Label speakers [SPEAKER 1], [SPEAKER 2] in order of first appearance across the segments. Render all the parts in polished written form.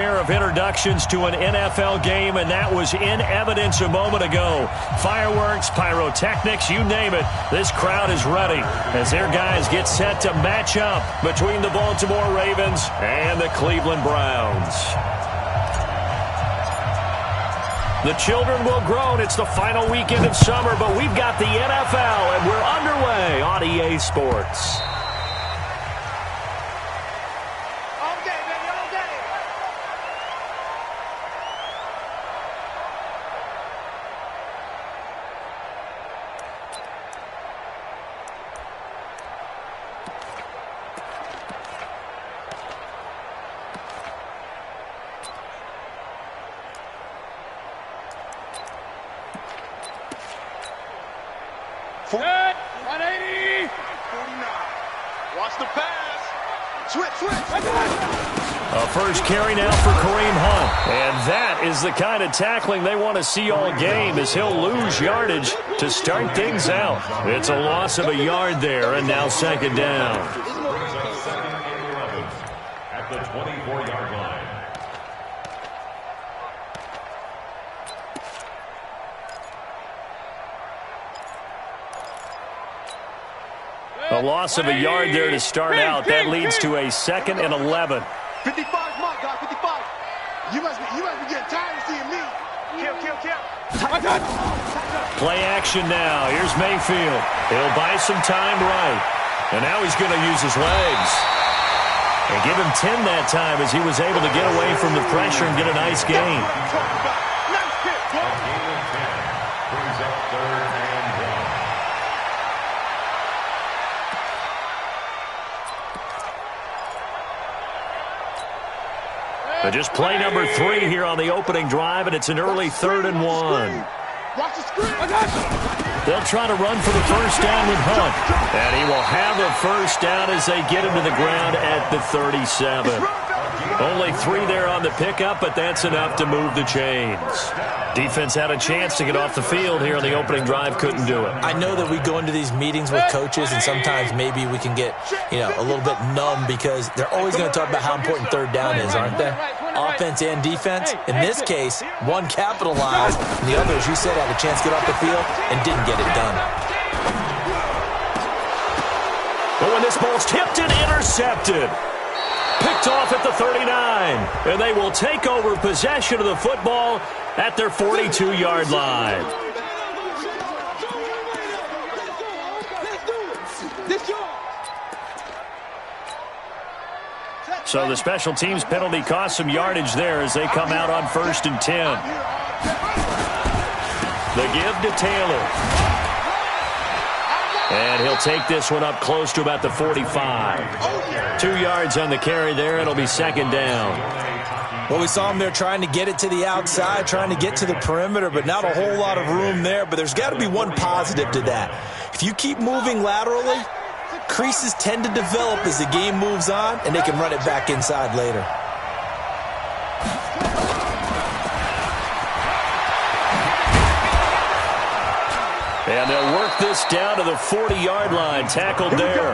[SPEAKER 1] Of introductions to an NFL game, and that was in evidence a moment ago. Fireworks, pyrotechnics, you name it. This crowd is ready as their guys get set to match up between the Baltimore Ravens and the Cleveland Browns. The children will groan. It's the final weekend of summer, but we've got the NFL, and we're underway on EA Sports.
[SPEAKER 2] Set, 180, 49. Watch the pass. Switch.
[SPEAKER 1] A first carry now for Kareem Hunt. And that is the kind of tackling they want to see all game, as he'll lose yardage to start things out. It's a loss of a yard there, and now second down.
[SPEAKER 3] At the 24-yard line.
[SPEAKER 1] A loss of a yard there to start out. That leads to a 2nd and 11.
[SPEAKER 2] 55, my God, 55. You must be getting tired of seeing me. Kill.
[SPEAKER 1] Play action now. Here's Mayfield. He'll buy some time right. And now he's going to use his legs. And give him 10 that time, as he was able to get away from the pressure and get a nice gain. Just play number 3 here on the opening drive, and it's an early 3rd and 1.
[SPEAKER 2] Watch the screen.
[SPEAKER 1] They'll try to run for the first down with Hunt. And he will have a first down as they get him to the ground at the 37. Only 3 there on the pickup, but that's enough to move the chains. Defense had a chance to get off the field here on the opening drive, couldn't do it.
[SPEAKER 4] I know that we go into these meetings with coaches, and sometimes maybe we can get, a little bit numb, because they're always going to talk about how important third down is, aren't they? Offense and defense. In this case, one capitalized, and the other, as you said, had a chance to get off the field and didn't get it done.
[SPEAKER 1] But when this ball's tipped and intercepted, picked off at the 39, and they will take over possession of the football at their 42-yard line. So the special teams penalty cost some yardage there as they come out on 1st and 10. The give to Taylor. And he'll take this one up close to about the 45. 2 yards on the carry there. It'll be second down.
[SPEAKER 4] Well, we saw him there trying to get it to the outside, trying to get to the perimeter, but not a whole lot of room there. But there's got to be one positive to that. If you keep moving laterally, creases tend to develop as the game moves on, and they can run it back inside later.
[SPEAKER 1] And they'll work this down to the 40-yard line. Tackled there.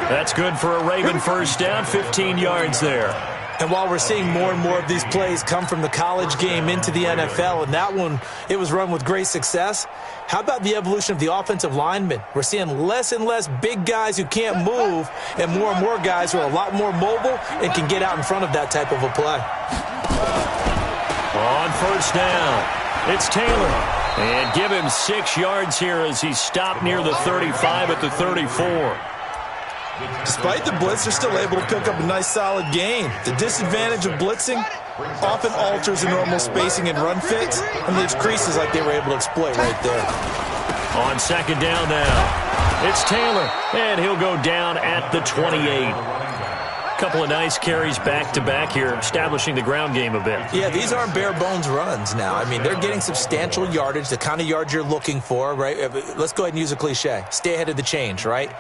[SPEAKER 1] That's good for a Raven first down. 15 yards there.
[SPEAKER 4] And while we're seeing more and more of these plays come from the college game into the NFL, and that one, it was run with great success, how about the evolution of the offensive linemen? We're seeing less and less big guys who can't move, and more guys who are a lot more mobile and can get out in front of that type of a play.
[SPEAKER 1] On first down, it's Taylor. And give him 6 yards here as he's stopped near the 35 at the 34.
[SPEAKER 4] Despite the blitz, they're still able to pick up a nice, solid gain. The disadvantage of blitzing often alters the normal spacing and run fits and leaves creases like they were able to exploit right there.
[SPEAKER 1] On second down now, it's Taylor, and he'll go down at the 28. Couple of nice carries back-to-back here, establishing the ground game a bit.
[SPEAKER 4] Yeah, these aren't bare-bones runs now. I mean, they're getting substantial yardage, the kind of yards you're looking for, right? Let's go ahead and use a cliche. Stay ahead of the change, right?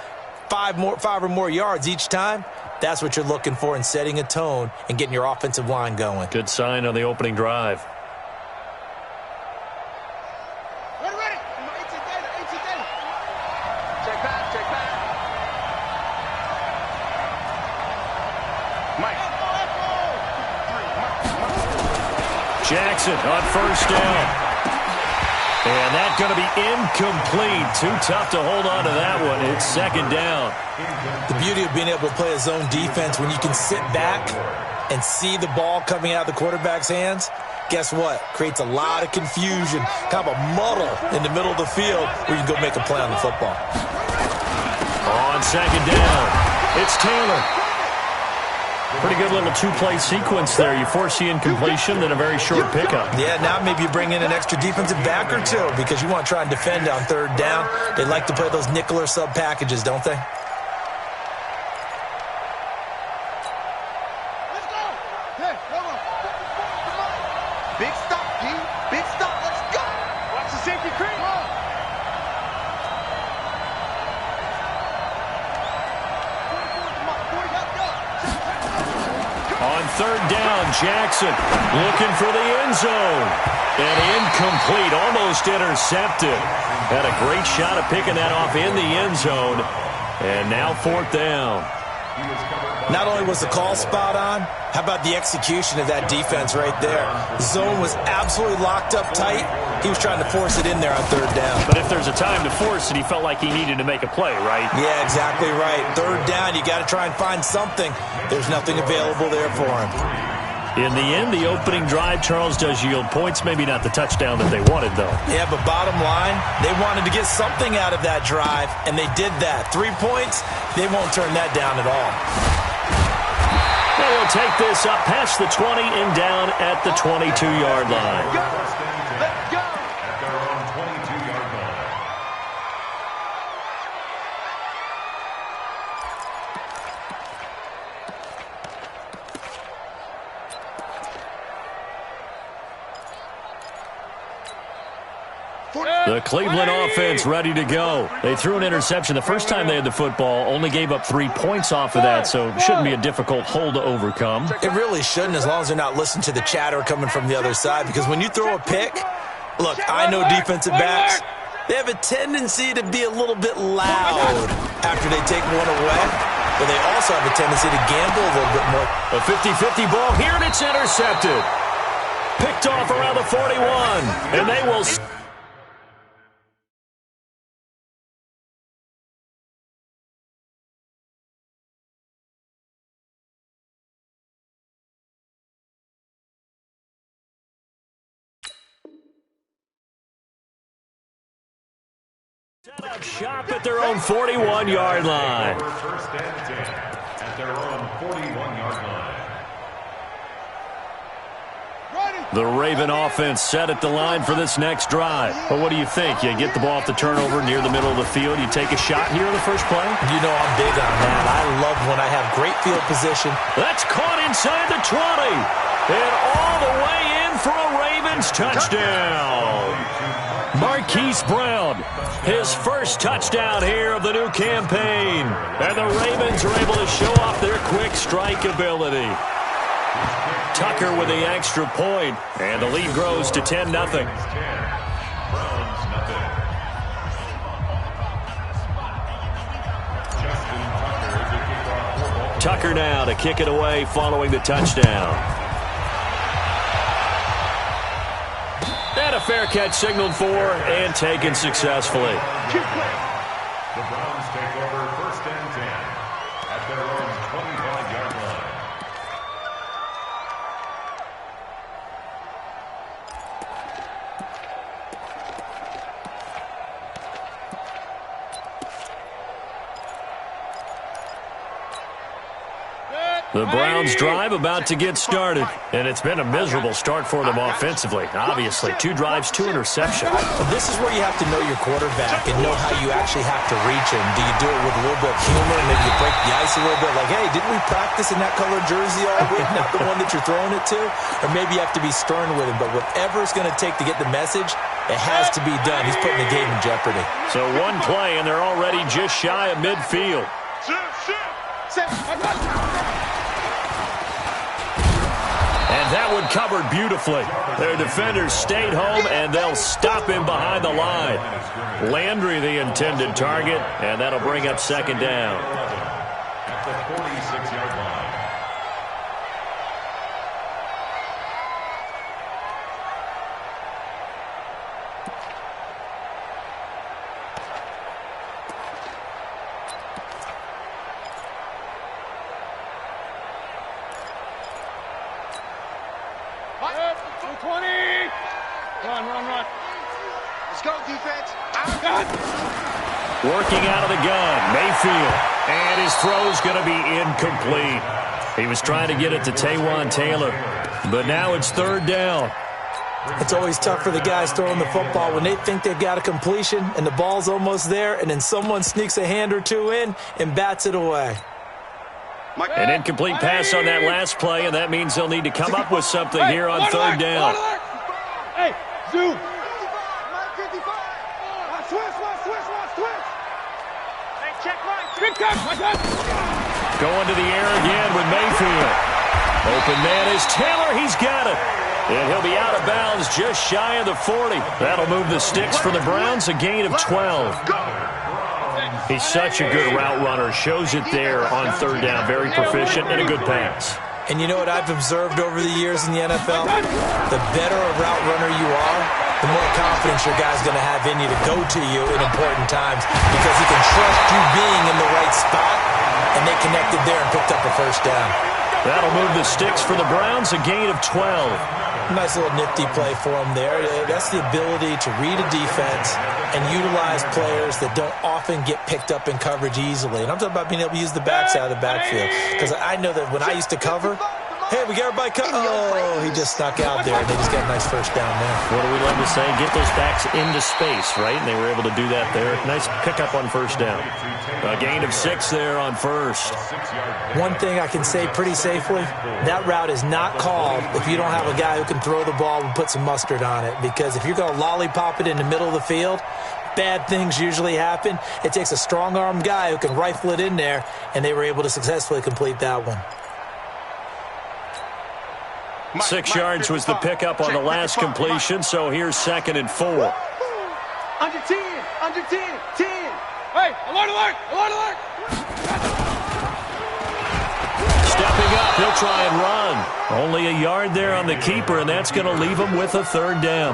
[SPEAKER 4] 5 or more yards each time, that's what you're looking for in setting a tone and getting your offensive line going.
[SPEAKER 1] Good sign on the opening drive.
[SPEAKER 2] Ready. Check back. Mike.
[SPEAKER 1] Jackson on first down. And that's going to be incomplete. Too tough to hold on to that one. It's second down.
[SPEAKER 4] The beauty of being able to play a zone defense when you can sit back and see the ball coming out of the quarterback's hands, guess what? Creates a lot of confusion, kind of a muddle in the middle of the field where you can go make a play on the football.
[SPEAKER 1] On second down, it's Taylor. Pretty good little two-play sequence there. You force the incompletion, then a very short pickup.
[SPEAKER 4] Yeah, now maybe you bring in an extra defensive back or two because you want to try and defend on third down. They like to play those nickel or sub packages, don't they?
[SPEAKER 2] Let's go. Hey, hold on. Big stop, G. Big stop. Let's go. Watch the safety creep.
[SPEAKER 1] On third down, Jackson looking for the end zone. And incomplete, almost intercepted. Had a great shot at picking that off in the end zone. And now fourth down.
[SPEAKER 4] Not only was the call spot on, how about the execution of that defense right there? The zone was absolutely locked up tight. He was trying to force it in there on third down.
[SPEAKER 1] But if there's a time to force it, he felt like he needed to make a play, right?
[SPEAKER 4] Yeah, exactly right. Third down, you got to try and find something. There's nothing available there for him.
[SPEAKER 1] In the end, the opening drive, Charles, does yield points. Maybe not the touchdown that they wanted, though.
[SPEAKER 4] Yeah, but bottom line, they wanted to get something out of that drive, and they did that. 3 points, they won't turn that down at all.
[SPEAKER 1] They will take this up past the 20 and down at the 22-yard line.
[SPEAKER 2] Let's go.
[SPEAKER 3] At their own 22-yard line.
[SPEAKER 1] The Cleveland offense ready to go. They threw an interception the first time they had the football, only gave up 3 points off of that, so it shouldn't be a difficult hole to overcome.
[SPEAKER 4] It really shouldn't, as long as they're not listening to the chatter coming from the other side, because when you throw a pick, look, I know defensive backs, they have a tendency to be a little bit loud after they take one away, but they also have a tendency to gamble a little bit more.
[SPEAKER 1] A 50-50 ball here, and it's intercepted. Picked off around the 41, and they will... Set up shop at their own 41-yard line.
[SPEAKER 3] First and 10 at their own 41-yard line.
[SPEAKER 1] The Raven offense set at the line for this next drive. But what do you think? You get the ball off the turnover near the middle of the field. You take a shot here in the first play?
[SPEAKER 4] You know I'm big on that. I love when I have great field position.
[SPEAKER 1] That's caught inside the 20. And all the way in for a Ravens touchdown. Marquise Brown, his first touchdown here of the new campaign. And the Ravens are able to show off their quick strike ability. Tucker with the extra point, and the lead grows to 10-0. Tucker now to kick it away following the touchdown. And a fair catch signaled for and taken successfully.
[SPEAKER 3] The Browns take over first and 10 at their own 25-yard line.
[SPEAKER 1] The Browns drive about to get started, and it's been a miserable start for them offensively. Obviously, 2 drives, 2 interceptions.
[SPEAKER 4] This is where you have to know your quarterback and know how you actually have to reach him. Do you do it with a little bit of humor? Maybe you break the ice a little bit, like, hey, didn't we practice in that colored jersey all week? Not the one that you're throwing it to? Or maybe you have to be stern with him, but whatever it's going to take to get the message, it has to be done. He's putting the game in jeopardy.
[SPEAKER 1] So one play, and they're already just shy of midfield. And that one covered beautifully. Their defenders stayed home, and they'll stop him behind the line. Landry the intended target, and that'll bring up second down.
[SPEAKER 3] At the 46-yard line.
[SPEAKER 2] 20. Run. Let's go, defense.
[SPEAKER 1] Working out of the gun, Mayfield. And his throw's going to be incomplete. He was trying to get it to Taywan Taylor, but now it's third down.
[SPEAKER 4] It's always tough for the guys throwing the football when they think they've got a completion and the ball's almost there, and then someone sneaks a hand or two in and bats it away.
[SPEAKER 1] An incomplete pass on that last play, and that means they'll need to come up with something here on third down.
[SPEAKER 2] Hey, zoom.
[SPEAKER 1] Going to the air again with Mayfield. Open man is Taylor. He's got it. And he'll be out of bounds just shy of the 40. That'll move the sticks for the Browns, a gain of 12. He's such a good route runner. Shows it there on third down. Very proficient and a good pass.
[SPEAKER 4] And you know what I've observed over the years in the NFL? The better a route runner you are, the more confidence your guy's going to have in you to go to you in important times because he can trust you being in the right spot, and they connected there and picked up a first down.
[SPEAKER 1] That'll move the sticks for the Browns, a gain of 12.
[SPEAKER 4] Nice little nifty play for him there. That's the ability to read a defense and utilize players that don't often get picked up in coverage easily. And I'm talking about being able to use the backside of the backfield. Because I know that when I used to cover, hey, we got everybody covered. Oh, he just snuck out there, and they just got a nice first down there.
[SPEAKER 1] What do we love to say? Get those backs into space, right? And they were able to do that there. Nice pickup on first down. A gain of 6 there on first.
[SPEAKER 4] One thing I can say pretty safely, that route is not called if you don't have a guy who can throw the ball and put some mustard on it. Because if you're going to lollipop it in the middle of the field, bad things usually happen. It takes a strong-armed guy who can rifle it in there, and they were able to successfully complete that one.
[SPEAKER 1] 6 yards was the pickup on the last completion, so here's 2nd and 4.
[SPEAKER 2] Under 10. Hey, alert.
[SPEAKER 1] Stepping up, he'll try and run. Only a yard there on the keeper, and that's going to leave him with a third down.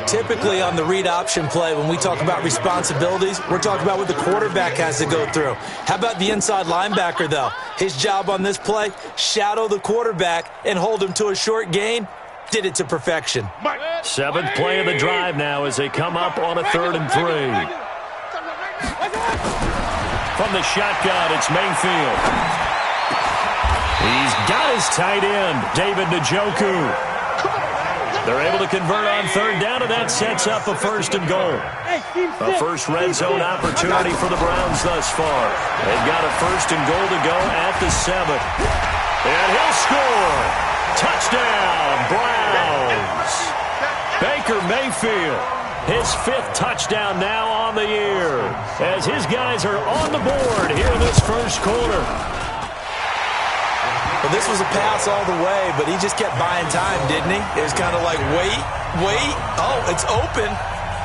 [SPEAKER 4] Typically on the read option play, when we talk about responsibilities, we're talking about what the quarterback has to go through. How about the inside linebacker, though? His job on this play, shadow the quarterback and hold him to a short gain. Did it to perfection.
[SPEAKER 1] 7th play of the drive now as they come up on a 3rd and 3. From the shotgun, it's Mayfield. He's got his tight end, David Njoku. They're able to convert on third down, and that sets up a 1st and goal. A first red zone opportunity for the Browns thus far. They've got a 1st and goal to go at the 7. And he'll score. Touchdown, Browns. Baker Mayfield, his 5th touchdown now on the year, as his guys are on the board here in this first quarter.
[SPEAKER 4] Well, this was a pass all the way, but he just kept buying time, didn't he? It was kind of like, wait. Oh, it's open.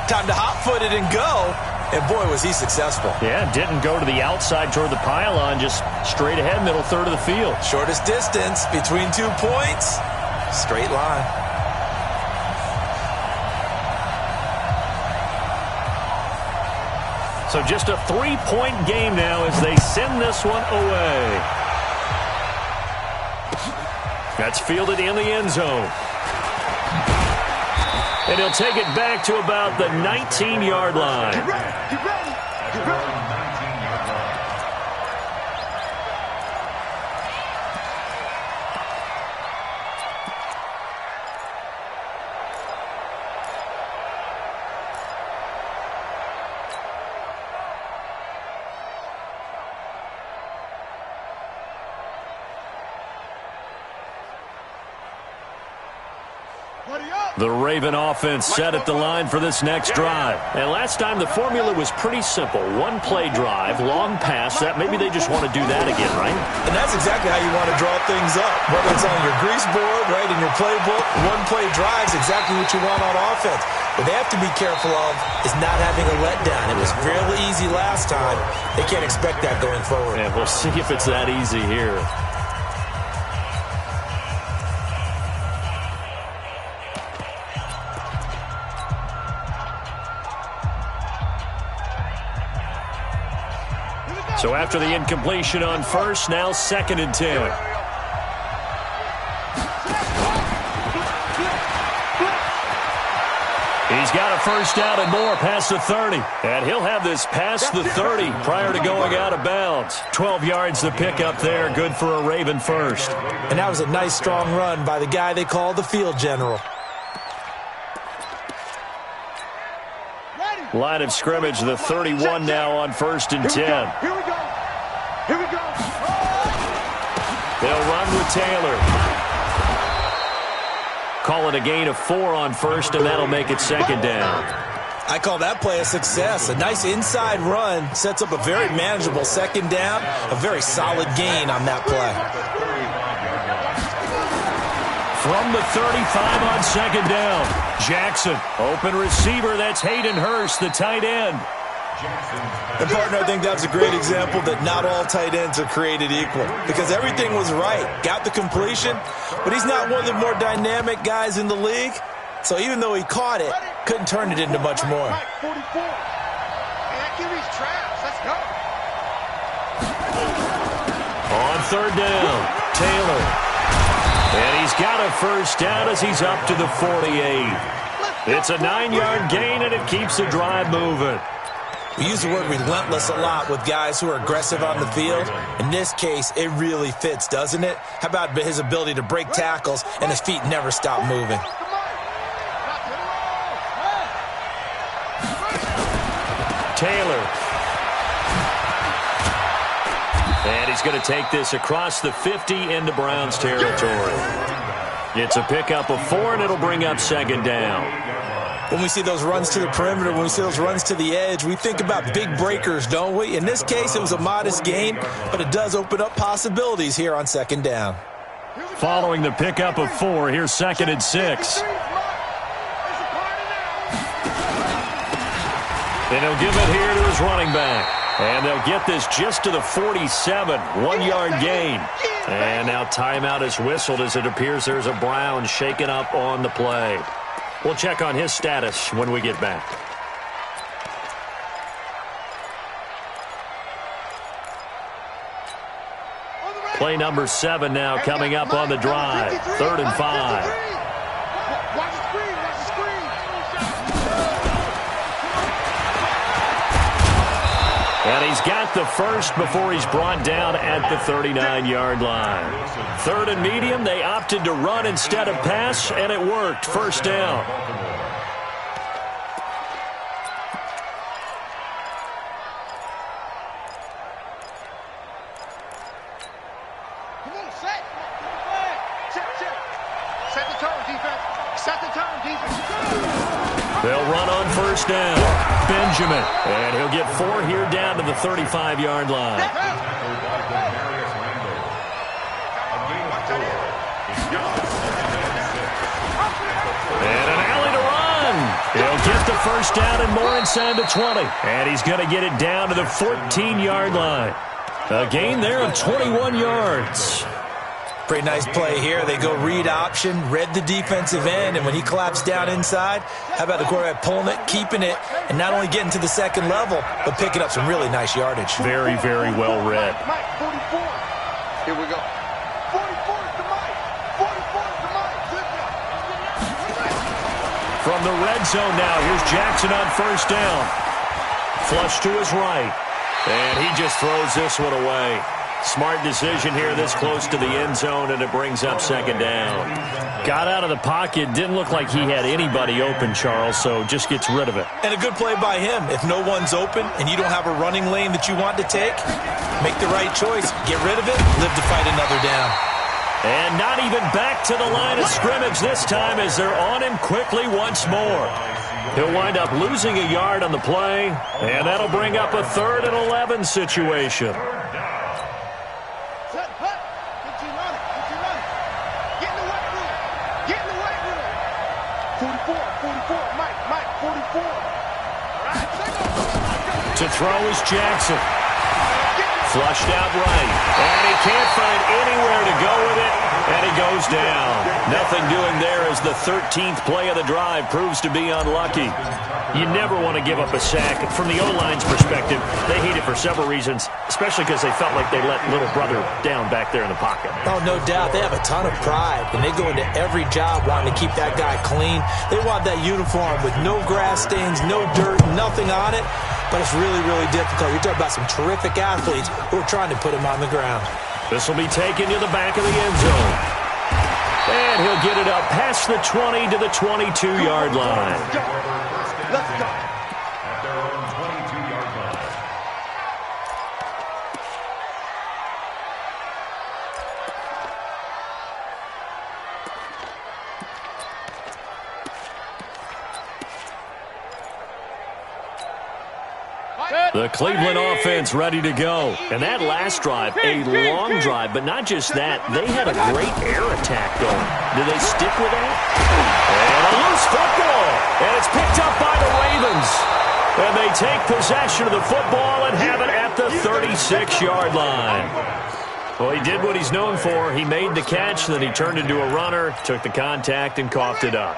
[SPEAKER 4] Time to hot-foot it and go. And, boy, was he successful.
[SPEAKER 1] Yeah, didn't go to the outside toward the pylon, just straight ahead, middle third of the field.
[SPEAKER 4] Shortest distance between 2 points. Straight line.
[SPEAKER 1] So just a 3-point game now as they send this one away. That's fielded in the end zone. And he'll take it back to about the 19-yard line.
[SPEAKER 2] Get ready.
[SPEAKER 1] The Raven offense set at the line for this next drive. And last time the formula was pretty simple. 1-play drive, long pass. That maybe they just want to do that again, right?
[SPEAKER 4] And that's exactly how you want to draw things up. Whether it's on your grease board, right, in your playbook, 1-play drive is exactly what you want on offense. What they have to be careful of is not having a letdown. It was fairly easy last time. They can't expect that going forward.
[SPEAKER 1] And we'll see if it's that easy here. So after the incompletion on first, now 2nd and 10. He's got a first down and more past the 30. And he'll have this past the 30 prior to going out of bounds. 12 yards to pick up there. Good for a Raven first.
[SPEAKER 4] And that was a nice, strong run by the guy they call the field general.
[SPEAKER 1] Line of scrimmage, the 31 now on 1st and 10.
[SPEAKER 2] Here we go. Here we go.
[SPEAKER 1] They'll run with Taylor. Call it a gain of 4 on 1st, and that'll make it 2nd down.
[SPEAKER 4] I call that play a success. A nice inside run sets up a very manageable 2nd down. A very solid gain on that play.
[SPEAKER 1] From the 35 on 2nd down, Jackson, open receiver. That's Hayden Hurst, the tight end.
[SPEAKER 4] And, partner, I think that's a great example that not all tight ends are created equal because everything was right. Got the completion, but he's not one of the more dynamic guys in the league. So even though he caught it, couldn't turn it into much more.
[SPEAKER 2] 44. And that QB's trash. Let's go.
[SPEAKER 1] On 3rd down, Taylor. And he's got a first down as he's up to the 48. It's a 9-yard gain, and it keeps the drive moving.
[SPEAKER 4] We use the word relentless a lot with guys who are aggressive on the field. In this case, it really fits, doesn't it? How about his ability to break tackles and his feet never stop moving?
[SPEAKER 1] Taylor. And he's going to take this across the 50 into Browns territory. It's a pickup of 4, and it'll bring up 2nd down.
[SPEAKER 4] When we see those runs to the perimeter, when we see those runs to the edge, we think about big breakers, don't we? In this case, it was a modest gain, but it does open up possibilities here on 2nd down.
[SPEAKER 1] Following the pickup of 4, here's 2nd and 6. And he'll give it here to his running back. And they'll get this just to the 47, 1-yard gain. And now timeout is whistled as it appears there's a Brown shaken up on the play. We'll check on his status when we get back. Play number 7 now coming up on the drive. 3rd and 5.
[SPEAKER 2] Watch the screen. Watch the screen.
[SPEAKER 1] And he's got the first before he's brought down at the 39-yard line. 3rd and medium, they opted to run instead of pass, and it worked. 1st down.
[SPEAKER 2] Come on, set. Check. Set the tone, defense. Set the tone, defense.
[SPEAKER 1] They'll run on 1st down. Benjamin. And he'll get 4 here down to the 35-yard line. And an alley to run. He'll get the 1st down and more inside the 20. And he's going to get it down to the 14-yard line. A gain there of 21 yards.
[SPEAKER 4] Pretty nice play here. They go read option, read the defensive end, and when he collapsed down inside, how about the quarterback pulling it, keeping it, and not only getting to the 2nd level, but picking up some really nice yardage.
[SPEAKER 1] Very, very well read.
[SPEAKER 2] Mike, 44. Here we go. 44 is the Mike. 44 is the Mike.
[SPEAKER 1] From the red zone now, here's Jackson on 1st down. Flush to his right. And he just throws this one away. Smart decision here this close to the end zone, and it brings up 2nd down. Got out of the pocket. Didn't look like he had anybody open, Charles, so just gets rid of it.
[SPEAKER 4] And a good play by him. If no one's open and you don't have a running lane that you want to take, make the right choice. Get rid of it. Live to fight another down.
[SPEAKER 1] And not even back to the line of scrimmage this time as they're on him quickly once more. He'll wind up losing a yard on the play, and that'll bring up a 3rd and 11 situation.
[SPEAKER 2] Set, hut. Get you running. Get in the weight room. Get in the weight room. 44. Mike, 44. All right,
[SPEAKER 1] To throw is Jackson. Flushed out right. And he can't find anywhere to go with it. And he goes down. Nothing doing there as the 13th play of the drive proves to be unlucky. You never want to give up a sack. From the O-line's perspective, they hate it for several reasons, especially because they felt like they let little brother down back there in the pocket.
[SPEAKER 4] Oh, no doubt. They have a ton of pride, and they go into every job wanting to keep that guy clean. They want that uniform with no grass stains, no dirt, nothing on it. But it's really, really difficult. You're talking about some terrific athletes who are trying to put him on the ground.
[SPEAKER 1] This will be taken to the back of the end zone. And he'll get it up past the 20 to the 22-yard line.
[SPEAKER 2] Let's go.
[SPEAKER 3] At their own 22-yard line.
[SPEAKER 1] The Cleveland offense ready to go. And that last drive, a long drive, but not just that. They had a great air attack going. Do they stick with that? And a loose football. And it's picked up by the Ravens. And they take possession of the football and have it at the 36-yard line. Well, he did what he's known for. He made the catch, then he turned into a runner, took the contact, and coughed it up.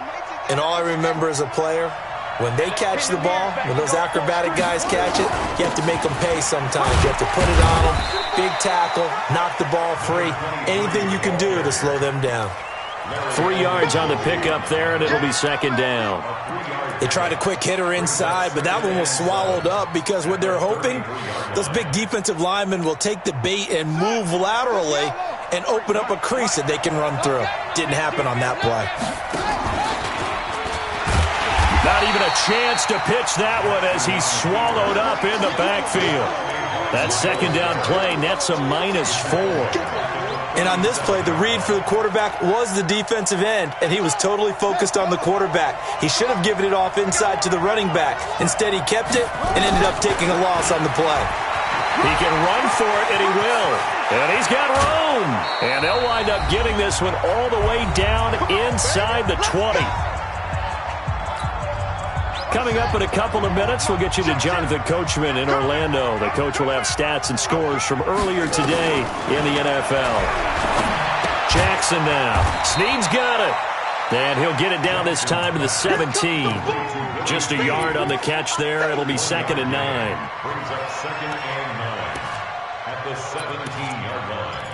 [SPEAKER 4] And all I remember as a player, when they catch the ball, when those acrobatic guys catch it, you have to make them pay sometimes. You have to put it on them, big tackle, knock the ball free, anything you can do to slow them down.
[SPEAKER 1] 3 yards on the pickup there, and it'll be second down.
[SPEAKER 4] They tried a quick hitter inside, but that one was swallowed up because what they're hoping, those big defensive linemen will take the bait and move laterally and open up a crease that they can run through. Didn't happen on that play.
[SPEAKER 1] Not even a chance to pitch that one as he's swallowed up in the backfield. That second down play nets a -4.
[SPEAKER 4] And on this play, the read for the quarterback was the defensive end, and he was totally focused on the quarterback. He should have given it off inside to the running back. Instead, he kept it and ended up taking a loss on the play.
[SPEAKER 1] He can run for it, and he will. And he's got room. And they'll wind up getting this one all the way down inside the 20. Coming up in a couple of minutes, we'll get you to Jonathan Coachman in Orlando. The coach will have stats and scores from earlier today in the NFL. Jackson now. Snead's got it. And he'll get it down this time to the 17. Just a yard on the catch there. It'll be 2nd and 9.
[SPEAKER 3] Brings up 2nd and 9 at the 17-yard line.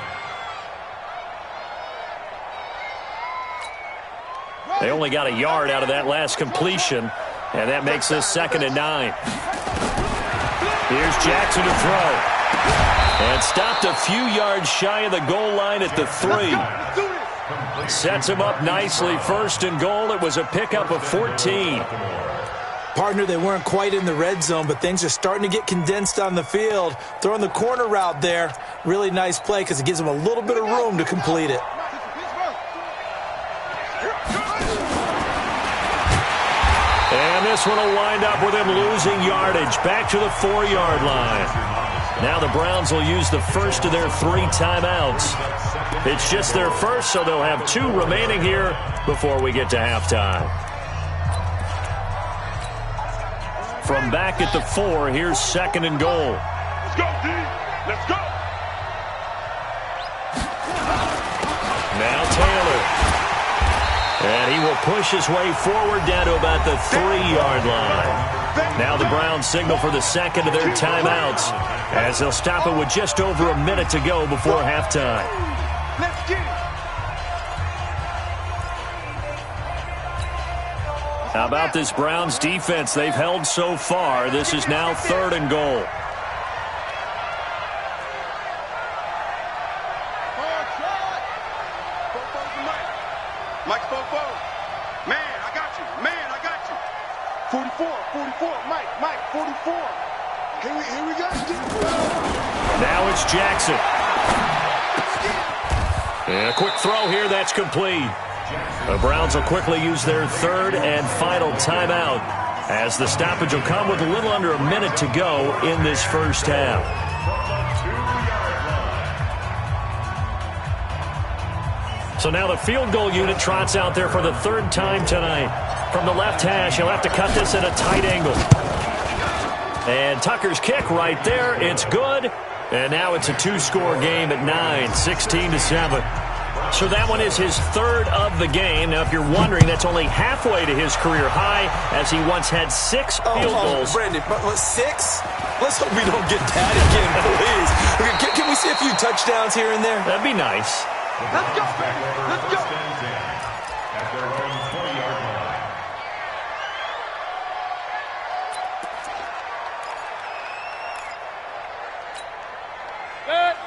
[SPEAKER 1] They only got a yard out of that last completion. And that makes this 2nd and 9. Here's Jackson to throw. And stopped a few yards shy of the goal line at the 3. Sets him up nicely. 1st and goal. It was a pickup of 14.
[SPEAKER 4] Partner, they weren't quite in the red zone, but things are starting to get condensed on the field. Throwing the corner route there. Really nice play because it gives them a little bit of room to complete it.
[SPEAKER 1] And this one will wind up with him losing yardage. Back to the 4-yard line. Now the Browns will use the first of their 3 timeouts. It's just their first, so they'll have 2 remaining here before we get to halftime. From back at the 4, here's 2nd and goal.
[SPEAKER 2] Let's go, D. Let's go.
[SPEAKER 1] Now Taylor. And he will push his way forward down to about the 3-yard line. Now the Browns signal for the 2nd of their timeouts as they'll stop it with just over a minute to go before halftime.
[SPEAKER 2] Let's get it.
[SPEAKER 1] How about this Browns defense they've held so far? This is now 3rd and goal.
[SPEAKER 2] Mike, Fofo. Man, I got you. Man, I got you. 44, Mike, 44. Here we go.
[SPEAKER 1] Now it's Jackson. And a quick throw here, that's complete. The Browns will quickly use their 3rd and final timeout as the stoppage will come with a little under a minute to go in this first half. So now the field goal unit trots out there for the 3rd time tonight. From the left hash, he'll have to cut this at a tight angle. And Tucker's kick right there. It's good. And now it's a 2-score game at 9, 16-7. So that one is his third of the game. Now, if you're wondering, that's only halfway to his career high, as he once had 6 field goals.
[SPEAKER 4] Brandon, but 6? Let's hope we don't get that again, please. Okay, can we see a few touchdowns here and there?
[SPEAKER 1] That'd be nice.
[SPEAKER 2] Let's go, baby. Let's go.
[SPEAKER 3] At their own 20-yard line.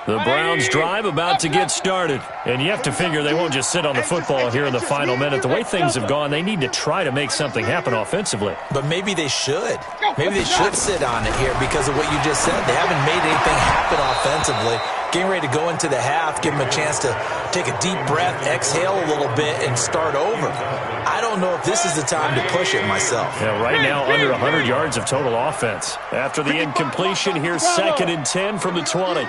[SPEAKER 1] The Browns drive about to get started. And you have to figure they won't just sit on the football here in the final minute. The way things have gone, they need to try to make something happen offensively.
[SPEAKER 4] But maybe they should. Maybe they should sit on it here because of what you just said. They haven't made anything happen offensively. Getting ready to go into the half, give them a chance to take a deep breath, exhale a little bit, and start over. I don't know if this is the time to push it myself.
[SPEAKER 1] Yeah, right now under 100 yards of total offense. After the incompletion, here's 2nd and 10 from the 20.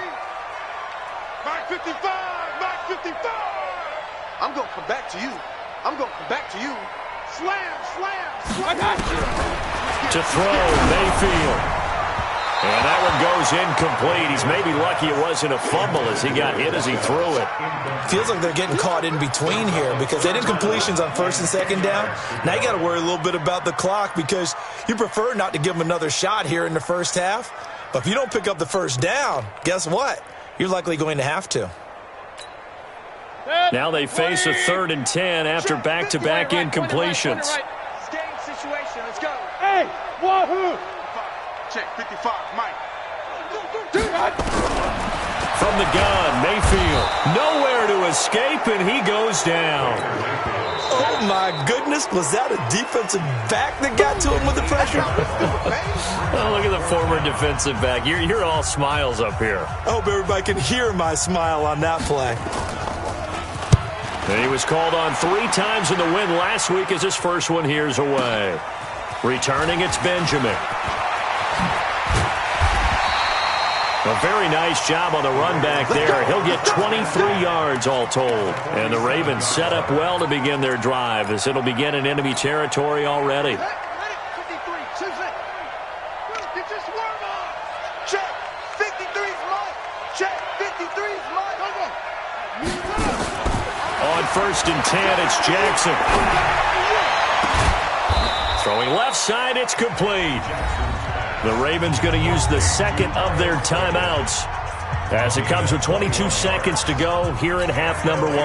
[SPEAKER 2] Mike 55, Mike 55. I'm going to come back to you. I'm going to come back to you. Slam, slam, slam. I got you.
[SPEAKER 1] To throw, Mayfield. And that one goes incomplete. He's maybe lucky it wasn't a fumble as he got hit as he threw it.
[SPEAKER 4] Feels like they're getting caught in between here because they did incompletions on 1st and 2nd down. Now you got to worry a little bit about the clock because you prefer not to give them another shot here in the first half. But if you don't pick up the 1st down, guess what? You're likely going to have to.
[SPEAKER 1] Now they face a 3rd and 10 after back-to-back incompletions.
[SPEAKER 2] Game situation. Let's go. Hey, wahoo. Check 55, Mike.
[SPEAKER 1] From the gun, Mayfield. Nowhere to escape, and he goes down.
[SPEAKER 4] Oh, my goodness. Was that a defensive back that got to him with the pressure?
[SPEAKER 1] Oh, look at the former defensive back. You're all smiles up here.
[SPEAKER 4] I hope everybody can hear my smile on that play.
[SPEAKER 1] And he was called on 3 times in the win last week as his first one here's away. Returning, it's Benjamin. A very nice job on the run back there. He'll get 23 yards all told. And the Ravens set up well to begin their drive as it'll begin in enemy territory already.
[SPEAKER 2] 53, Susan. Get this worm on. Check. 53's Mike. Check. 53's Mike.
[SPEAKER 1] On 1st and 10, it's Jackson. Throwing left side, it's complete. The Ravens going to use the 2nd of their timeouts as it comes with 22 seconds to go here in half number 1.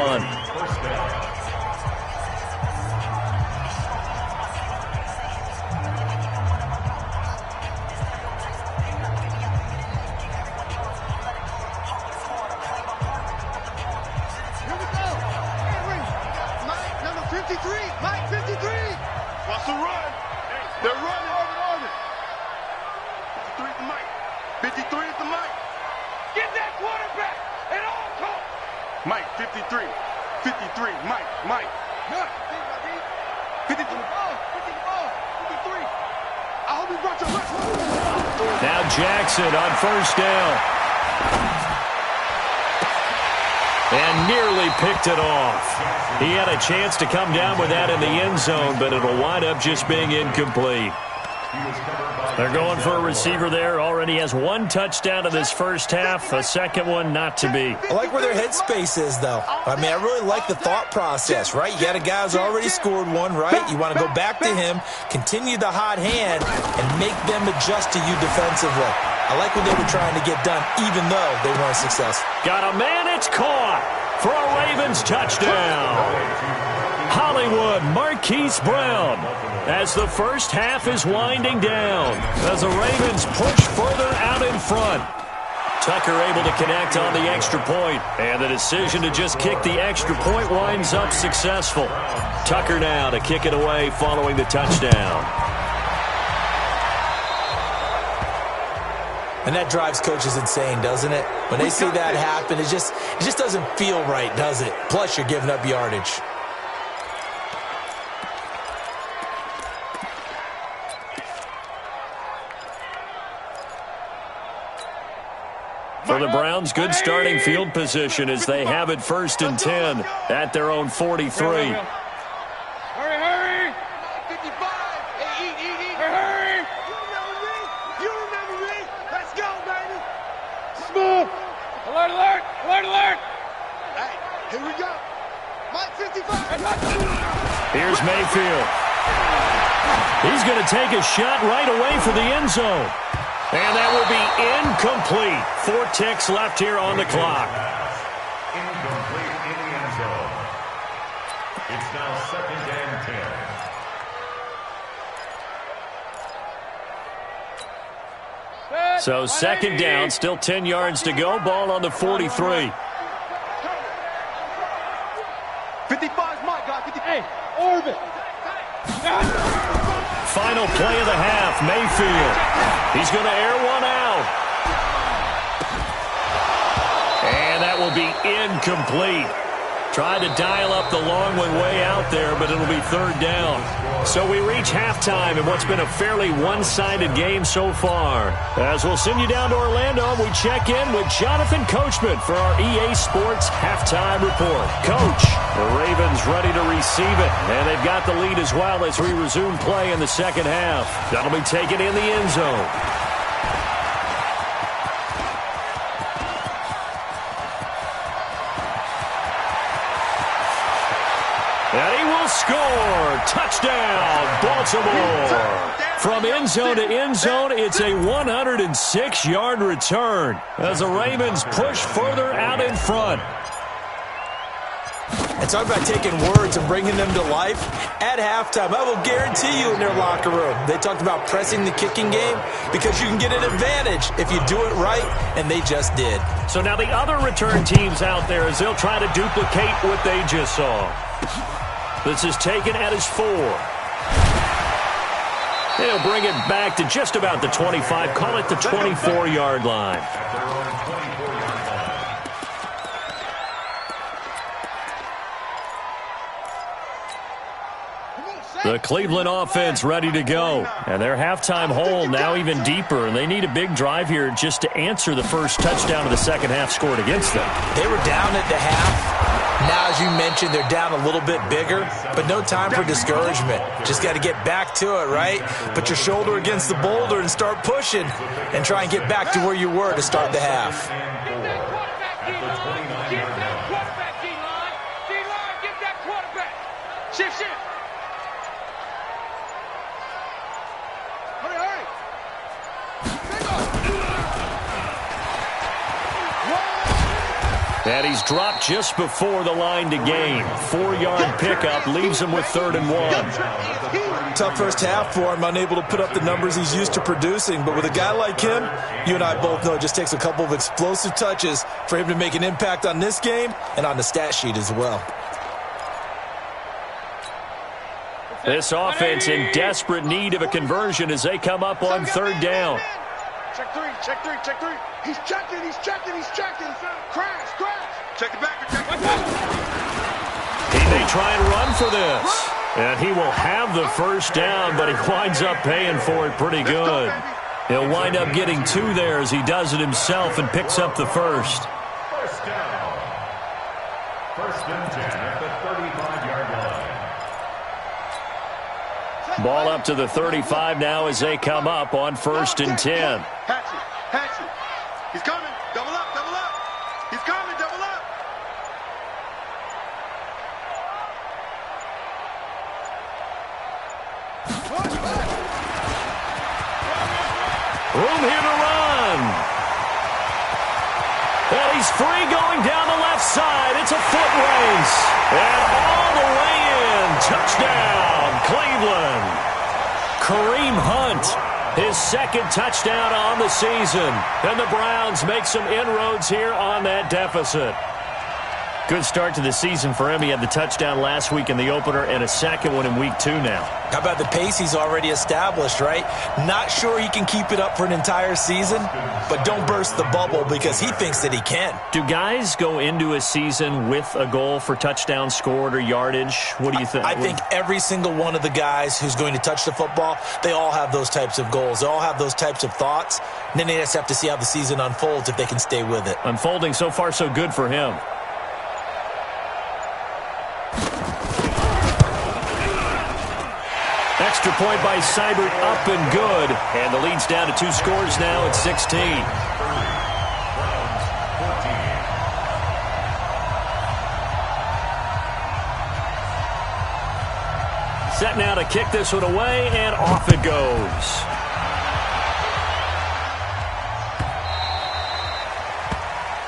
[SPEAKER 1] Now Jackson on 1st down. And nearly picked it off. He had a chance to come down with that in the end zone, but it'll wind up just being incomplete. They're going for a receiver there. Already has 1 touchdown in this first half. A 2nd one not to be.
[SPEAKER 4] I like where their headspace is, though. I mean, I really like the thought process, right? You got a guy who's already scored 1, right? You want to go back to him, continue the hot hand, and make them adjust to you defensively. I like what they were trying to get done, even though they weren't successful.
[SPEAKER 1] Got a man, it's caught for a Ravens touchdown. Hollywood, Marquise Brown, as the first half is winding down, as the Ravens push further out in front. Tucker able to connect on the extra point, and the decision to just kick the extra point winds up successful. Tucker now to kick it away following the touchdown.
[SPEAKER 4] And that drives coaches insane, doesn't it? When they see that happen, it just doesn't feel right, does it? Plus, you're giving up yardage.
[SPEAKER 1] For the Browns, good starting field position as they have it 1st and 10 at their own 43.
[SPEAKER 2] Hurry, hurry. 55. Hey, eat. Hurry. You remember me. Let's go, baby. Smooth. Alert.
[SPEAKER 5] Alert, alert, alert!
[SPEAKER 2] Hey, here we go.
[SPEAKER 1] Here's Mayfield. He's going to take a shot right away for the end zone. And that will be incomplete. 4 ticks left here on the clock.
[SPEAKER 3] Incomplete in the end zone. It's now 2nd and 10.
[SPEAKER 1] So 2nd down, still 10 yards to go. Ball on the 43.
[SPEAKER 2] 55's my guy. 50. Hey, orbit.
[SPEAKER 1] Final play of the half, Mayfield. He's going to air one out. And that will be incomplete. Tried to dial up the long one way out there, but it'll be 3rd down. So we reach halftime in what's been a fairly one-sided game so far. As we'll send you down to Orlando, we check in with Jonathan Coachman for our EA Sports Halftime Report. Coach, the Ravens ready to receive it, and they've got the lead as well as we resume play in the second half. That'll be taken in the end zone. And he will score. Touchdown, Baltimore. From end zone to end zone, it's a 106-yard return as the Ravens push further out in front.
[SPEAKER 4] And talk about taking words and bringing them to life. At halftime, I will guarantee you in their locker room, they talked about pressing the kicking game because you can get an advantage if you do it right, and they just did.
[SPEAKER 1] So now the other return teams out there as they'll try to duplicate what they just saw. This is taken at his 4. They'll bring it back to just about the 25, call it the 24-yard line. The Cleveland offense ready to go. And their halftime hole now even deeper, and they need a big drive here just to answer the first touchdown of the second half scored against them.
[SPEAKER 4] They were down at the half. Now, as you mentioned, they're down a little bit bigger, but no time for discouragement. Just got to get back to it, right? Put your shoulder against the boulder and start pushing and try and get back to where you were to start the half.
[SPEAKER 2] Shift. Hurry.
[SPEAKER 1] And he's dropped just before the line to gain. 4-yard pickup leaves him with 3rd and 1.
[SPEAKER 4] Tough first half for him, unable to put up the numbers he's used to producing. But with a guy like him, you and I both know it just takes a couple of explosive touches for him to make an impact on this game and on the stat sheet as well.
[SPEAKER 1] This offense in desperate need of a conversion as they come up on 3rd down.
[SPEAKER 2] Check three. He's checking. Crash. Check it back.
[SPEAKER 1] He may try and run for this. And he will have the first down, but he winds up paying for it pretty good. He'll wind up getting 2 there as he does it himself and picks up the first.
[SPEAKER 3] First down. 1st and 10 at the 35-yard line.
[SPEAKER 1] Ball up to the 35 now as they come up on 1st and 10.
[SPEAKER 2] Hatchet. He's coming. Double up. He's coming. Double up.
[SPEAKER 1] Room here to run. And he's free going down the left side. It's a foot race. And all the way in. Touchdown, Cleveland. Kareem Hunt, his 2nd touchdown on the season. And the Browns make some inroads here on that deficit. Good start to the season for him. He had the touchdown last week in the opener and a 2nd one in week 2 now.
[SPEAKER 4] How about the pace he's already established, right? Not sure he can keep it up for an entire season, but don't burst the bubble because he thinks that he can.
[SPEAKER 1] Do guys go into a season with a goal for touchdown scored or yardage? What do you think?
[SPEAKER 4] I think every single one of the guys who's going to touch the football, they all have those types of goals. They all have those types of thoughts. And then they just have to see how the season unfolds if they can stay with it.
[SPEAKER 1] Unfolding so far so good for him. Extra point by Seibert, up and good. And the lead's down to 2 scores now at 16. set now to kick this one away, and off it goes.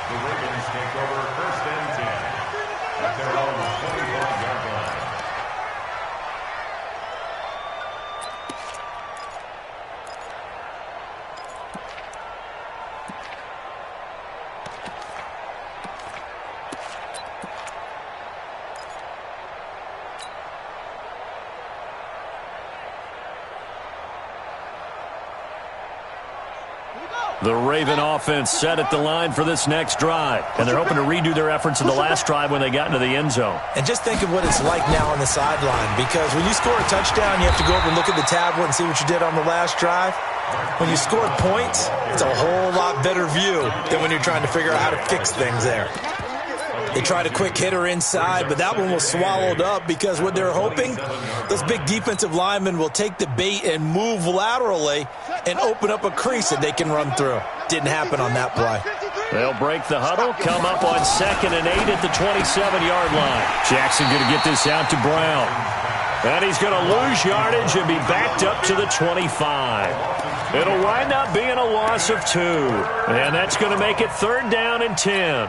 [SPEAKER 3] The Ravens take over 1st and 10 at their own 25-yard line.
[SPEAKER 1] The Raven offense set at the line for this next drive, and they're hoping to redo their efforts in the last drive when they got into the end zone.
[SPEAKER 4] And just think of what it's like now on the sideline, because when you score a touchdown, you have to go over and look at the tablet and see what you did on the last drive. When you scored points, it's a whole lot better view than when you're trying to figure out how to fix things there. They tried a quick hitter inside, but that one was swallowed up because what they're hoping, those big defensive linemen will take the bait and move laterally and open up a crease that they can run through. Didn't happen on that play.
[SPEAKER 1] They'll break the huddle, come up on 2nd and 8 at the 27-yard line. Jackson going to get this out to Brown. And he's going to lose yardage and be backed up to the 25. It'll wind up being a loss of 2. And that's going to make it 3rd down and 10.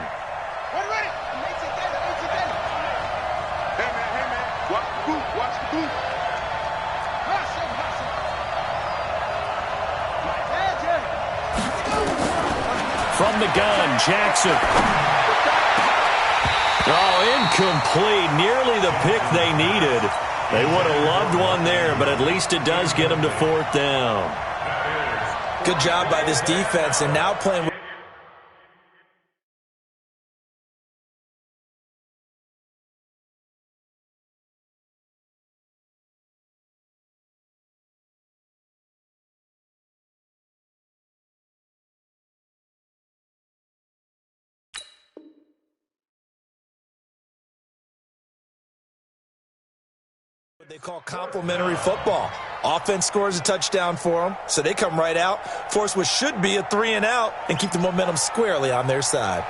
[SPEAKER 1] From the gun, Jackson. Oh, incomplete. Nearly the pick they needed. They would have loved one there, but at least it does get them to 4th down.
[SPEAKER 4] Good job by this defense, and now playing with what they call complementary football. Offense scores a touchdown for them, so they come right out, force what should be a 3-and-out, and keep the momentum squarely on their side.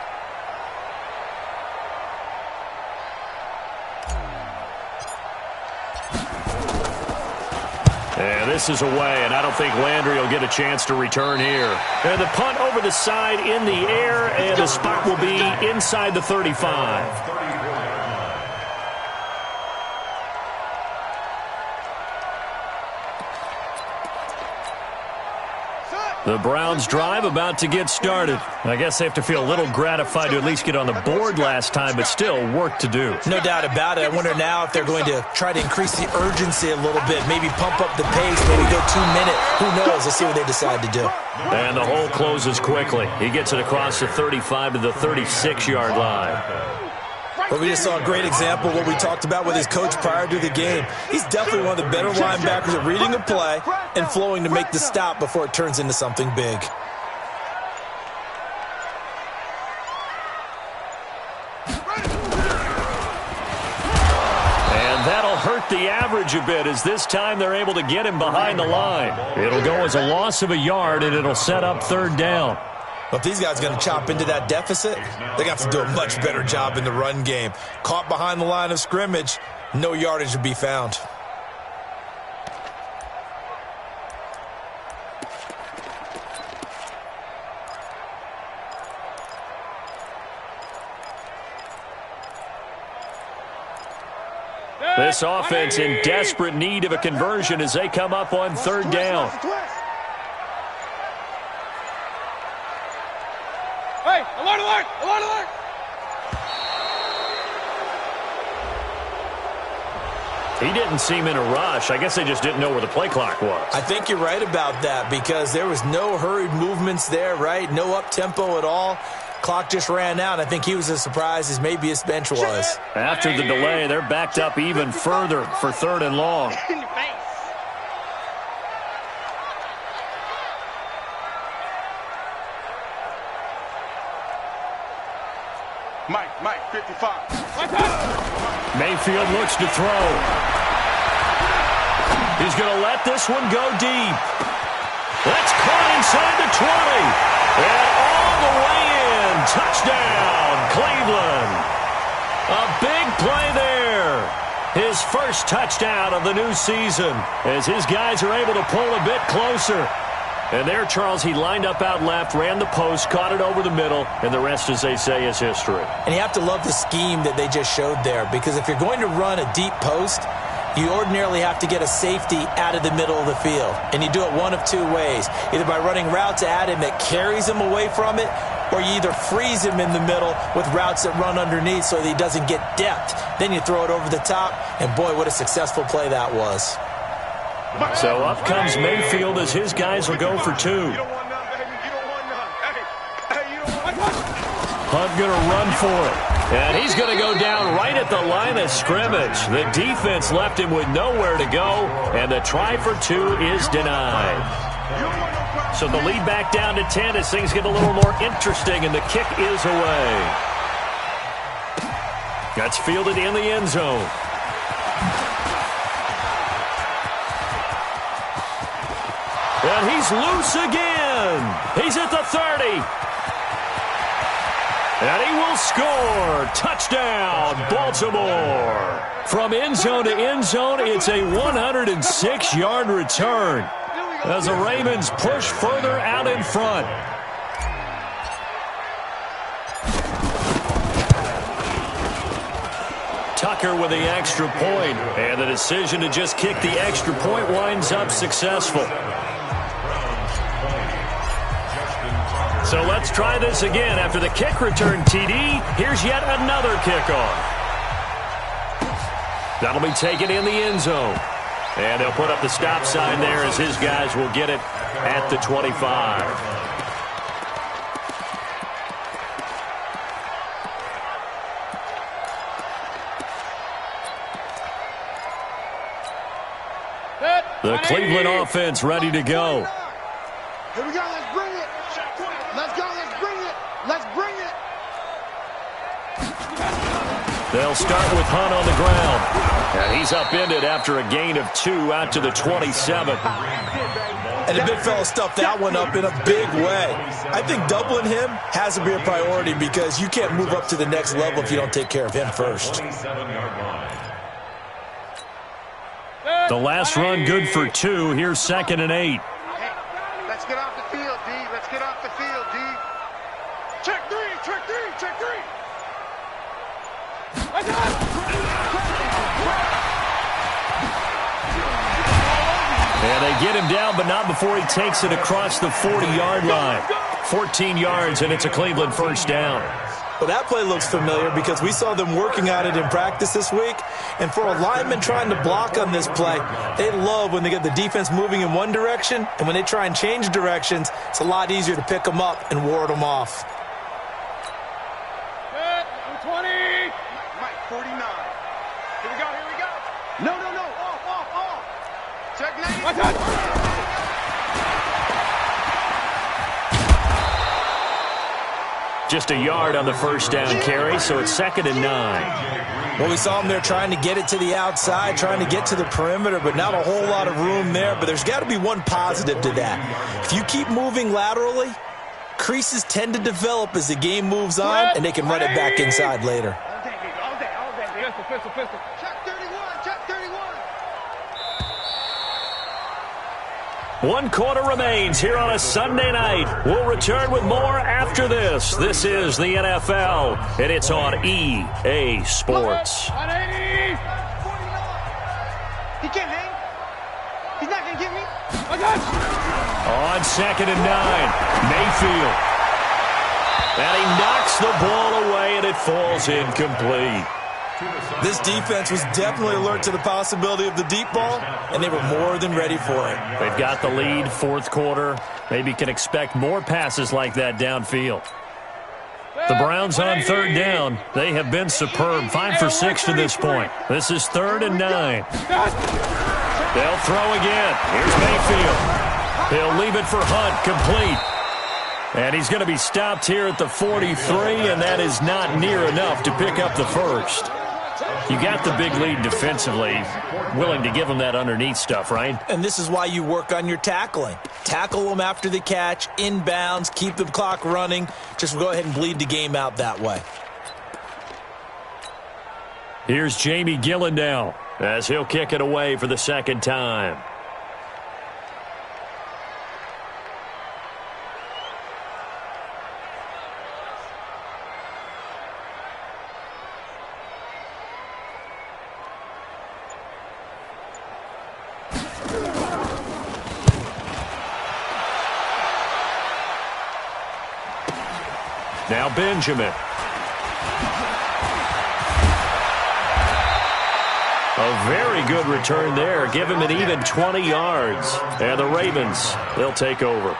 [SPEAKER 1] And this is away, and I don't think Landry will get a chance to return here. And the punt over the side in the air, and the spot will be inside the 35. The Browns' drive about to get started. I guess they have to feel a little gratified to at least get on the board last time, but still work to do.
[SPEAKER 4] No doubt about it. I wonder now if they're going to try to increase the urgency a little bit, maybe pump up the pace, maybe go 2-minute. Who knows? Let's see what they decide to do.
[SPEAKER 1] And the hole closes quickly. He gets it across the 35 to the 36-yard line.
[SPEAKER 4] Well, we just saw a great example of what we talked about with his coach prior to the game. He's definitely one of the better linebackers at reading a play and flowing to make the stop before it turns into something big.
[SPEAKER 1] And that'll hurt the average a bit, as this time they're able to get him behind the line. It'll go as a loss of a yard, and it'll set up 3rd down.
[SPEAKER 4] But if these guys are going to chop into that deficit, they got to do a much better job in the run game. Caught behind the line of scrimmage, no yardage to be found.
[SPEAKER 1] This offense in desperate need of a conversion as they come up on 3rd down.
[SPEAKER 2] Hey, alert, alert, alert, alert!
[SPEAKER 1] He didn't seem in a rush. I guess they just didn't know where the play clock was.
[SPEAKER 4] I think you're right about that because there was no hurried movements there, right? No up-tempo at all. Clock just ran out. I think he was as surprised as maybe his bench was.
[SPEAKER 1] After the delay, they're backed up even further for 3rd and long.
[SPEAKER 2] Mike, 55.
[SPEAKER 1] Mayfield looks to throw. He's going to let this one go deep. That's caught inside the 20. And all the way in. Touchdown, Cleveland. A big play there. His first touchdown of the new season as his guys are able to pull a bit closer. And there, Charles, he lined up out left, ran the post, caught it over the middle, and the rest, as they say, is history.
[SPEAKER 4] And you have to love the scheme that they just showed there, because if you're going to run a deep post, you ordinarily have to get a safety out of the middle of the field. And you do it one of two ways, either by running routes at him that carries him away from it, or you either freeze him in the middle with routes that run underneath so that he doesn't get depth. Then you throw it over the top, and boy, what a successful play that was.
[SPEAKER 1] So up comes Mayfield as his guys will go for two. Hunt going to run for it. And he's going to go down right at the line of scrimmage. The defense left him with nowhere to go, and the try for two is denied. So the lead back down to 10 as things get a little more interesting, and the kick is away. That's fielded in the end zone. And he's loose again. He's at the 30. And he will score. Touchdown, Baltimore. From end zone to end zone, it's a 106-yard return as the Ravens push further out in front. Tucker with the extra point, and the decision to just kick the extra point winds up successful. So let's try this again. After the kick return, TD, here's yet another kickoff. That'll be taken in the end zone. And they'll put up the stop sign there as his guys will get it at the 25. The Cleveland offense ready to go.
[SPEAKER 2] Here we go, let's bring it. Let's go, let's bring it. Let's bring it.
[SPEAKER 1] They'll start with Hunt on the ground. And he's upended after a gain of 2 out to the 27.
[SPEAKER 4] And the big fella stuffed that one up in a big way. I think doubling him has to be a priority because you can't move up to the next level if you don't take care of him first.
[SPEAKER 1] The last run good for 2. Here's 2nd and 8.
[SPEAKER 2] Let's get off the field, D. Let's get off the field, D. Check 3, check 3, check 3.
[SPEAKER 1] And they get him down, but not before he takes it across the 40-yard line. 14 yards, and it's a Cleveland first down.
[SPEAKER 4] Well, that play looks familiar because we saw them working at it in practice this week. And for a lineman trying to block on this play, they love when they get the defense moving in one direction. And when they try and change directions, it's a lot easier to pick them up and ward them off.
[SPEAKER 2] 20. Mike, 49. Here we go, here we go. No, no, no. Off. Check 9.
[SPEAKER 1] Just a yard on the first down carry, so it's 2nd and 9.
[SPEAKER 4] Well, we saw him there trying to get it to the outside, trying to get to the perimeter, but not a whole lot of room there. But there's got to be one positive to that. If you keep moving laterally, creases tend to develop as the game moves on, and they can run it back inside later.
[SPEAKER 2] All day. Pistol. Check 31, check 31.
[SPEAKER 1] 1 quarter remains here on a Sunday night. We'll return with more after this. This is the NFL, and it's on EA Sports.
[SPEAKER 2] 180. 49. He can't hang. He's not going to get me.
[SPEAKER 1] On 2nd and 9, Mayfield. And he knocks the ball away, and it falls incomplete.
[SPEAKER 4] This defense was definitely alert to the possibility of the deep ball, and they were more than ready for it.
[SPEAKER 1] They've got the lead, 4th quarter. Maybe can expect more passes like that downfield. The Browns on 3rd down. They have been superb, 5 for 6 to this point. This is 3rd and 9. They'll throw again. Here's Mayfield. He'll leave it for Hunt, complete. And he's going to be stopped here at the 43, and that is not near enough to pick up the first. You got the big lead defensively, willing to give them that underneath stuff, right?
[SPEAKER 4] And this is why you work on your tackling. Tackle them after the catch, inbounds, keep the clock running. Just go ahead and bleed the game out that way.
[SPEAKER 1] Here's Jamie Gillen now as he'll kick it away for the second time. Now Benjamin. A very good return there. Give him an even 20 yards. And the Ravens, they'll take over.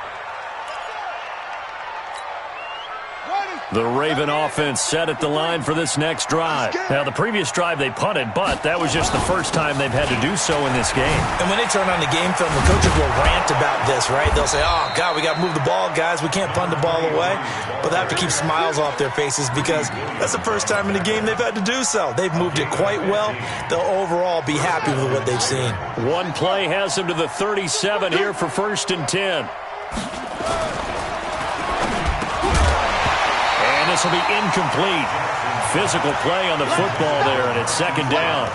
[SPEAKER 1] The Raven offense set at the line for this next drive. Now, the previous drive they punted, but that was just the first time they've had to do so in this game.
[SPEAKER 4] And when they turn on the game film, the coaches will rant about this, right? They'll say, oh, God, we got to move the ball, guys. We can't punt the ball away. But they have to keep smiles off their faces because that's the first time in the game they've had to do so. They've moved it quite well. They'll overall be happy with what they've seen.
[SPEAKER 1] One play has them to the 37 here for 1st and 10. This will be incomplete. Physical play on the football there, and it's 2nd down.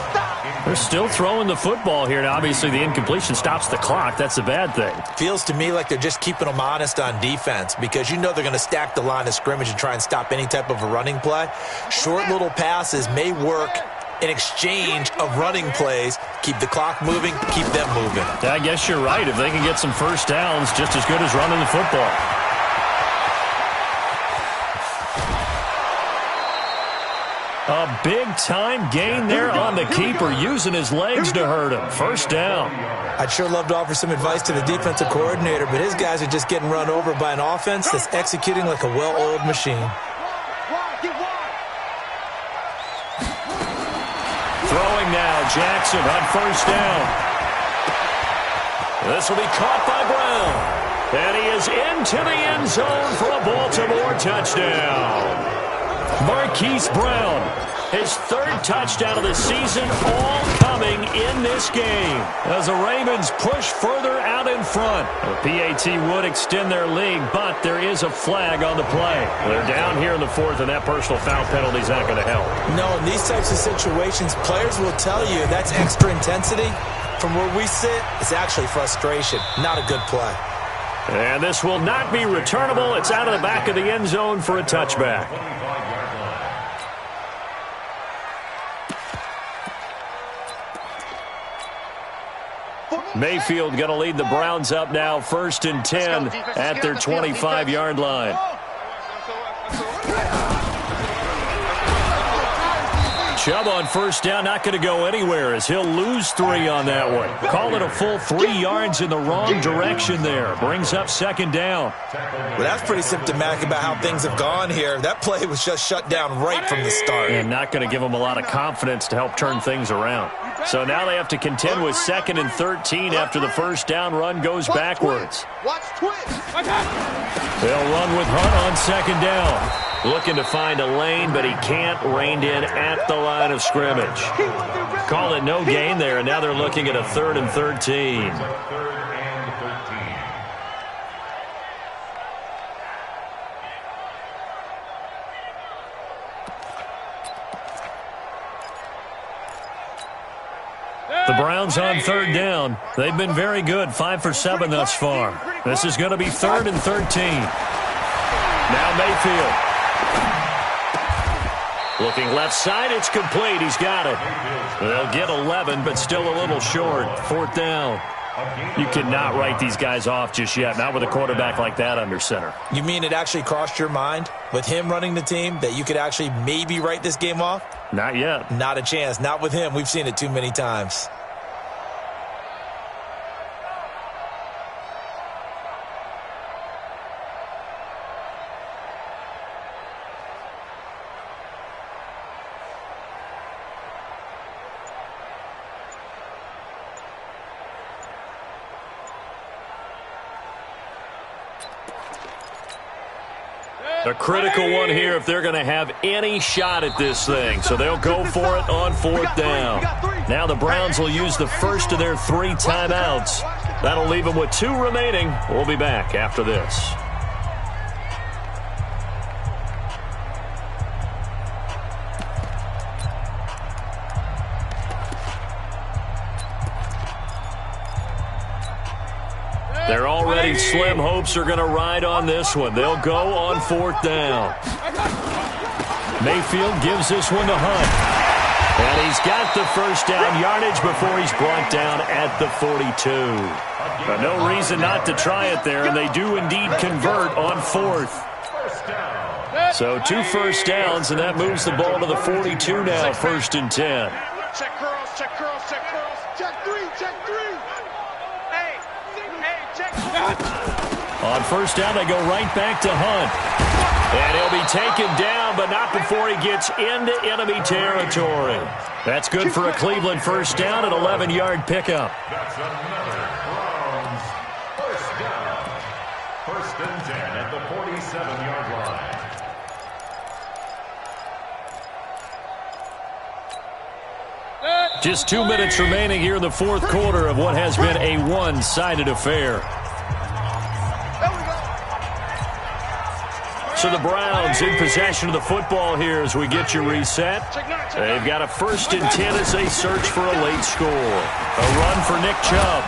[SPEAKER 1] They're still throwing the football here. Now, obviously, the incompletion stops the clock. That's a bad thing.
[SPEAKER 4] Feels to me like they're just keeping them honest on defense because you know they're going to stack the line of scrimmage and try and stop any type of a running play. Short little passes may work in exchange of running plays. Keep the clock moving, keep them moving.
[SPEAKER 1] I guess you're right. If they can get some first downs, just as good as running the football. A big-time gain there on the keeper, using his legs to hurt him. 1st down.
[SPEAKER 4] I'd sure love to offer some advice to the defensive coordinator, but his guys are just getting run over by an offense that's executing like a well-oiled machine.
[SPEAKER 1] Throwing now, Jackson on 1st down. This will be caught by Brown. And he is into the end zone for a Baltimore touchdown. Marquise Brown, his 3rd touchdown of the season, all coming in this game as the Ravens push further out in front. The PAT would extend their lead, but there is a flag on the play. They're down here in the 4th, and that personal foul penalty is not going to help.
[SPEAKER 4] No, in these types of situations, players will tell you that's extra intensity. From where we sit, it's actually frustration, not a good play.
[SPEAKER 1] And this will not be returnable. It's out of the back of the end zone for a touchback. Mayfield going to lead the Browns up now, 1st and 10 at their 25-yard line. Chubb on 1st down, not going to go anywhere as he'll lose 3 on that one. Call it a full 3 yards in the wrong direction there. Brings up 2nd down.
[SPEAKER 4] Well, that's pretty symptomatic about how things have gone here. That play was just shut down right from the start.
[SPEAKER 1] And not going to give them a lot of confidence to help turn things around. So now they have to contend with 2nd and 13 after the 1st down run goes backwards. They'll run with Hunt on 2nd down. Looking to find a lane, but he can't. Reined in at the line of scrimmage. Call it no gain there, and now they're looking at a 3rd and 13. The Browns on 3rd down. They've been very good, 5 for 7 thus far. This is going to be 3rd and 13. Now Mayfield. Looking left side, it's complete. He's got it. They'll get 11, but still a little short. 4th down. You cannot write these guys off just yet, not with a quarterback like that under center.
[SPEAKER 4] You mean it actually crossed your mind with him running the team that you could actually maybe write this game off?
[SPEAKER 1] Not yet.
[SPEAKER 4] Not a chance. Not with him. We've seen it too many times.
[SPEAKER 1] A critical one here if they're going to have any shot at this thing. So they'll go for it on 4th down. Now the Browns will use the first of their 3 timeouts. That'll leave them with 2 remaining. We'll be back after this. Their already slim hopes are going to ride on this one. They'll go on 4th down. Mayfield gives this one to Hunt. And he's got the first down yardage before he's brought down at the 42. But no reason not to try it there, and they do indeed convert on 4th. So 2 first downs, and that moves the ball to the 42 now, 1st and 10.
[SPEAKER 2] Check curls, check curls, check curls. Check 3, check 3. Hey, check.
[SPEAKER 1] On 1st down, they go right back to Hunt. And he'll be taken down, but not before he gets into enemy territory. That's good for a Cleveland first down, an 11-yard pickup.
[SPEAKER 3] That's another Browns first down. 1st and 10 at the 47-yard line.
[SPEAKER 1] Just 2 minutes remaining here in the 4th quarter of what has been a one-sided affair. So the Browns in possession of the football here as we get you reset. They've got a 1st and 10 as they search for a late score. A run for Nick Chubb.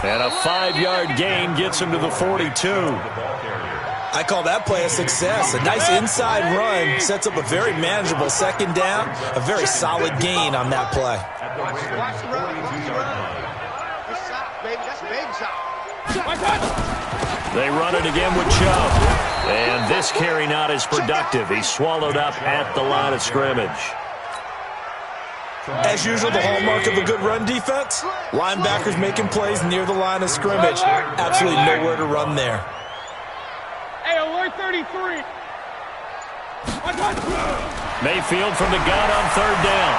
[SPEAKER 1] And a 5-yard gain gets him to the 42.
[SPEAKER 4] I call that play a success. A nice inside run sets up a very manageable 2nd down. A very solid gain on that play.
[SPEAKER 1] They run it again with Chubb. And this carry not as productive. He's swallowed up at the line of scrimmage.
[SPEAKER 4] As usual, the hallmark of a good run defense, linebackers making plays near the line of scrimmage. Absolutely nowhere to run there.
[SPEAKER 2] Hey, alert 33.
[SPEAKER 1] Mayfield from the gun on 3rd down.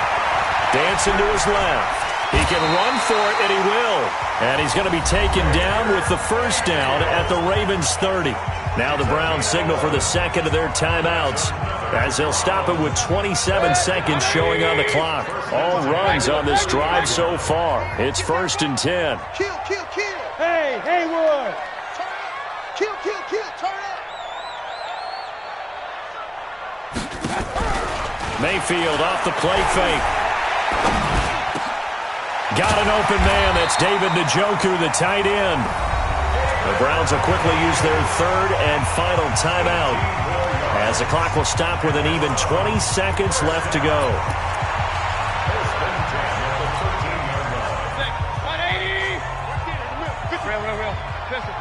[SPEAKER 1] Dancing to his left. He can run for it, and he will. And he's going to be taken down with the first down at the Ravens' 30. Now the Browns signal for the 2nd of their timeouts as they'll stop it with 27 seconds showing on the clock. All runs on this drive so far. It's 1st and 10.
[SPEAKER 2] Kill, kill, kill. Hey, Haywood. Kill, kill, kill. Turn up.
[SPEAKER 1] Mayfield off the play fake. Got an open man. That's David Njoku, the tight end. The Browns will quickly use their 3rd and final timeout as the clock will stop with an even 20 seconds left to go.
[SPEAKER 2] 180. Real. Pistol.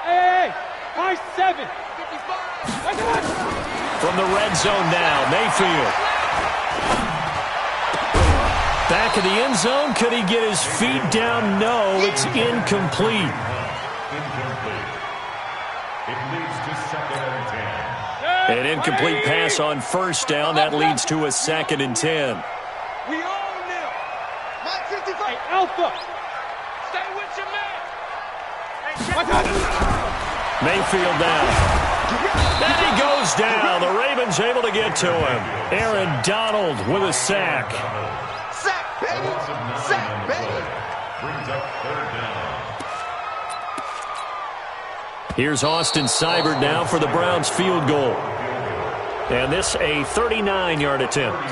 [SPEAKER 2] Hey, my 7. 55.
[SPEAKER 1] From the red zone now, Mayfield. Back in the end zone. Could he get his feet down? No, it's incomplete.
[SPEAKER 3] It leads to 2nd and 10.
[SPEAKER 1] An incomplete pass on 1st down. That leads to a 2nd and 10.
[SPEAKER 2] We own them. Mike 55. Hey, Alpha. Stay with your man.
[SPEAKER 1] Mayfield down. And he goes down. The Ravens able to get to him. Aaron Donald with a sack.
[SPEAKER 2] Sack, baby. Sack, baby.
[SPEAKER 3] Brings up 3rd down.
[SPEAKER 1] Here's Austin Seibert now for the Browns field goal. And this a 39-yard attempt.